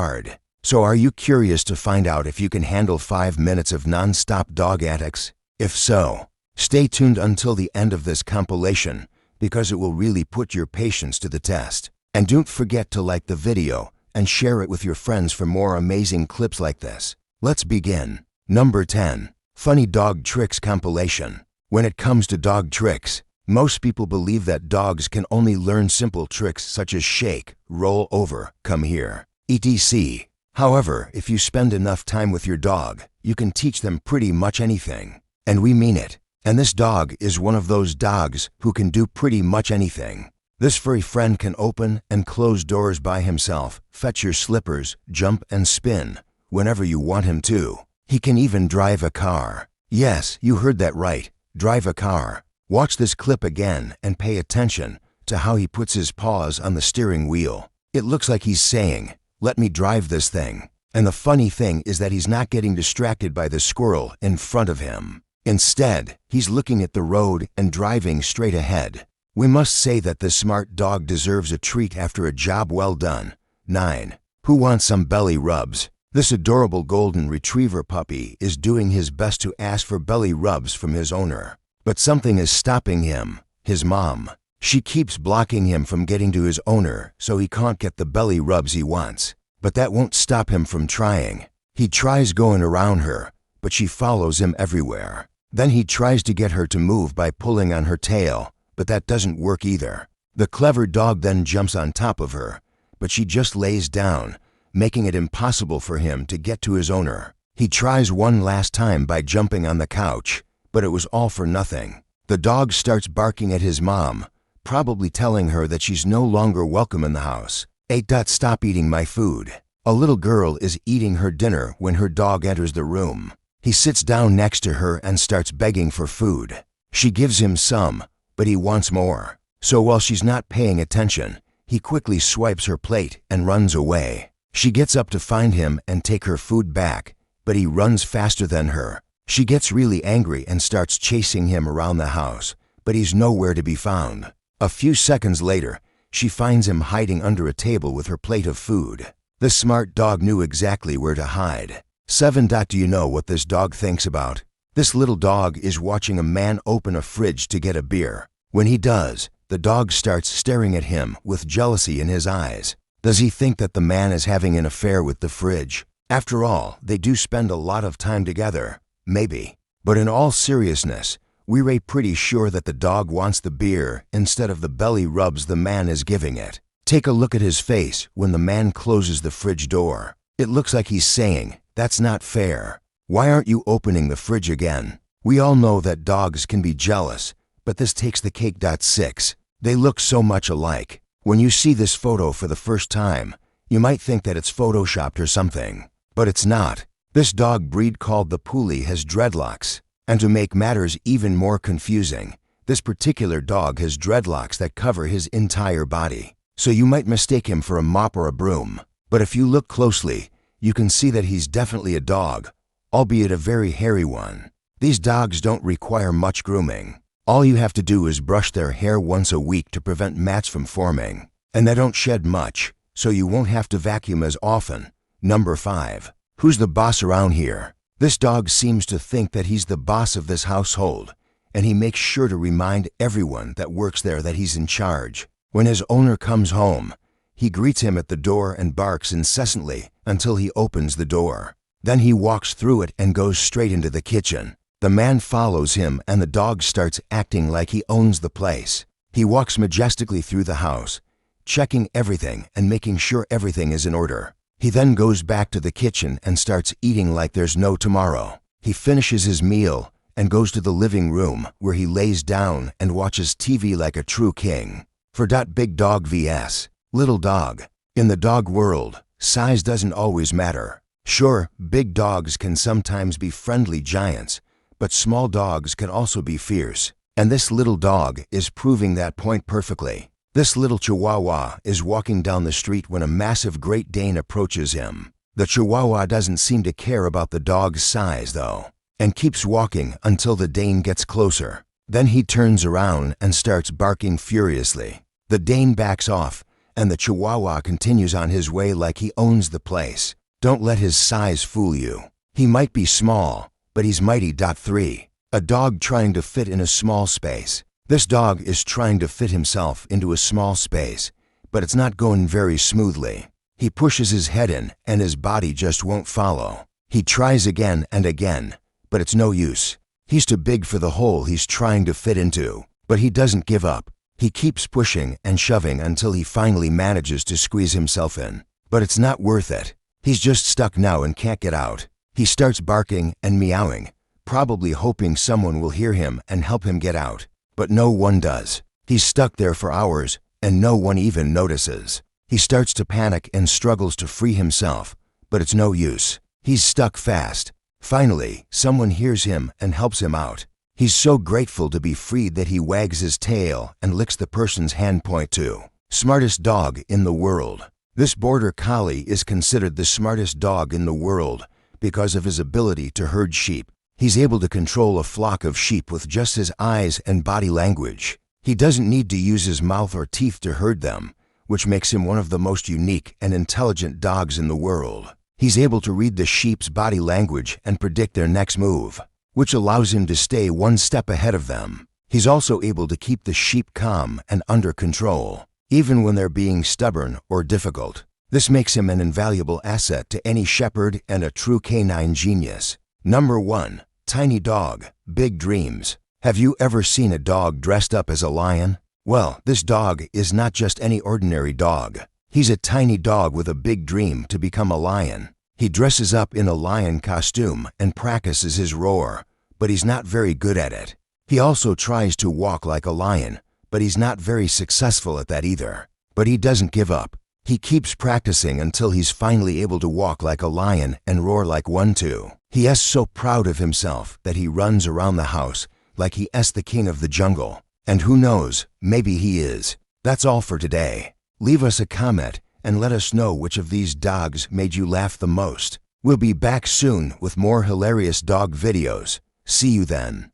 hard. So are you curious to find out if you can handle 5 minutes of non-stop dog antics? If so, stay tuned until the end of this compilation because it will really put your patience to the test. And don't forget to like the video and share it with your friends for more amazing clips like this. Let's begin. Number 10. Funny Dog Tricks Compilation. When it comes to dog tricks, most people believe that dogs can only learn simple tricks such as shake, roll over, come here, etc. However, if you spend enough time with your dog, you can teach them pretty much anything. And we mean it. And this dog is one of those dogs who can do pretty much anything. This furry friend can open and close doors by himself, fetch your slippers, jump and spin whenever you want him to. He can even drive a car. Yes, you heard that right, drive a car. Watch this clip again and pay attention to how he puts his paws on the steering wheel. It looks like he's saying, "Let me drive this thing." And the funny thing is that he's not getting distracted by the squirrel in front of him. Instead, he's looking at the road and driving straight ahead. We must say that this smart dog deserves a treat after a job well done. 9. Who wants some belly rubs? This adorable golden retriever puppy is doing his best to ask for belly rubs from his owner. But something is stopping him, his mom. She keeps blocking him from getting to his owner so he can't get the belly rubs he wants. But that won't stop him from trying. He tries going around her, but she follows him everywhere. Then he tries to get her to move by pulling on her tail, but that doesn't work either. The clever dog then jumps on top of her, but she just lays down, making it impossible for him to get to his owner. He tries one last time by jumping on the couch, but it was all for nothing. The dog starts barking at his mom, probably telling her that she's no longer welcome in the house. 8. Stop eating my food. A little girl is eating her dinner when her dog enters the room. He sits down next to her and starts begging for food. She gives him some, but he wants more. So while she's not paying attention, he quickly swipes her plate and runs away. She gets up to find him and take her food back, but he runs faster than her. She gets really angry and starts chasing him around the house, but he's nowhere to be found. A few seconds later, she finds him hiding under a table with her plate of food. The smart dog knew exactly where to hide. 7. Do you know what this dog thinks about? This little dog is watching a man open a fridge to get a beer. When he does, the dog starts staring at him with jealousy in his eyes. Does he think that the man is having an affair with the fridge? After all, they do spend a lot of time together. Maybe. But in all seriousness, we're pretty sure that the dog wants the beer instead of the belly rubs the man is giving it. Take a look at his face when the man closes the fridge door. It looks like he's saying, "That's not fair. Why aren't you opening the fridge again?" We all know that dogs can be jealous, but this takes the cake. 6. They look so much alike. When you see this photo for the first time, you might think that it's photoshopped or something, but it's not. This dog breed called the Puli has dreadlocks. And to make matters even more confusing, this particular dog has dreadlocks that cover his entire body. So you might mistake him for a mop or a broom. But if you look closely, you can see that he's definitely a dog, albeit a very hairy one. These dogs don't require much grooming. All you have to do is brush their hair once a week to prevent mats from forming. And they don't shed much, so you won't have to vacuum as often. Number 5. Who's the boss around here? This dog seems to think that he's the boss of this household, and he makes sure to remind everyone that works there that he's in charge. When his owner comes home, he greets him at the door and barks incessantly until he opens the door. Then he walks through it and goes straight into the kitchen. The man follows him and the dog starts acting like he owns the place. He walks majestically through the house, checking everything and making sure everything is in order. He then goes back to the kitchen and starts eating like there's no tomorrow. He finishes his meal and goes to the living room where he lays down and watches TV like a true king. For Big Dog vs. Little Dog. In the dog world, size doesn't always matter. Sure, big dogs can sometimes be friendly giants, but small dogs can also be fierce. And this little dog is proving that point perfectly. This little Chihuahua is walking down the street when a massive Great Dane approaches him. The Chihuahua doesn't seem to care about the dog's size, though, and keeps walking until the Dane gets closer. Then he turns around and starts barking furiously. The Dane backs off, and the Chihuahua continues on his way like he owns the place. Don't let his size fool you. He might be small, but he's mighty. 3. A dog trying to fit in a small space. This dog is trying to fit himself into a small space, but it's not going very smoothly. He pushes his head in and his body just won't follow. He tries again and again, but it's no use. He's too big for the hole he's trying to fit into, but he doesn't give up. He keeps pushing and shoving until he finally manages to squeeze himself in. But it's not worth it. He's just stuck now and can't get out. He starts barking and meowing, probably hoping someone will hear him and help him get out. But no one does. He's stuck there for hours, and no one even notices. He starts to panic and struggles to free himself, but it's no use. He's stuck fast. Finally, someone hears him and helps him out. He's so grateful to be freed that he wags his tail and licks the person's hand point too. Smartest dog in the world. This border collie is considered the smartest dog in the world because of his ability to herd sheep. He's able to control a flock of sheep with just his eyes and body language. He doesn't need to use his mouth or teeth to herd them, which makes him one of the most unique and intelligent dogs in the world. He's able to read the sheep's body language and predict their next move, which allows him to stay one step ahead of them. He's also able to keep the sheep calm and under control, even when they're being stubborn or difficult. This makes him an invaluable asset to any shepherd and a true canine genius. Number 1. Tiny dog, big dreams. Have you ever seen a dog dressed up as a lion? Well, this dog is not just any ordinary dog. He's a tiny dog with a big dream to become a lion. He dresses up in a lion costume and practices his roar, but he's not very good at it. He also tries to walk like a lion, but he's not very successful at that either. But he doesn't give up. He keeps practicing until he's finally able to walk like a lion and roar like one too. He is so proud of himself that he runs around the house like he is the king of the jungle. And who knows, maybe he is. That's all for today. Leave us a comment and let us know which of these dogs made you laugh the most. We'll be back soon with more hilarious dog videos. See you then.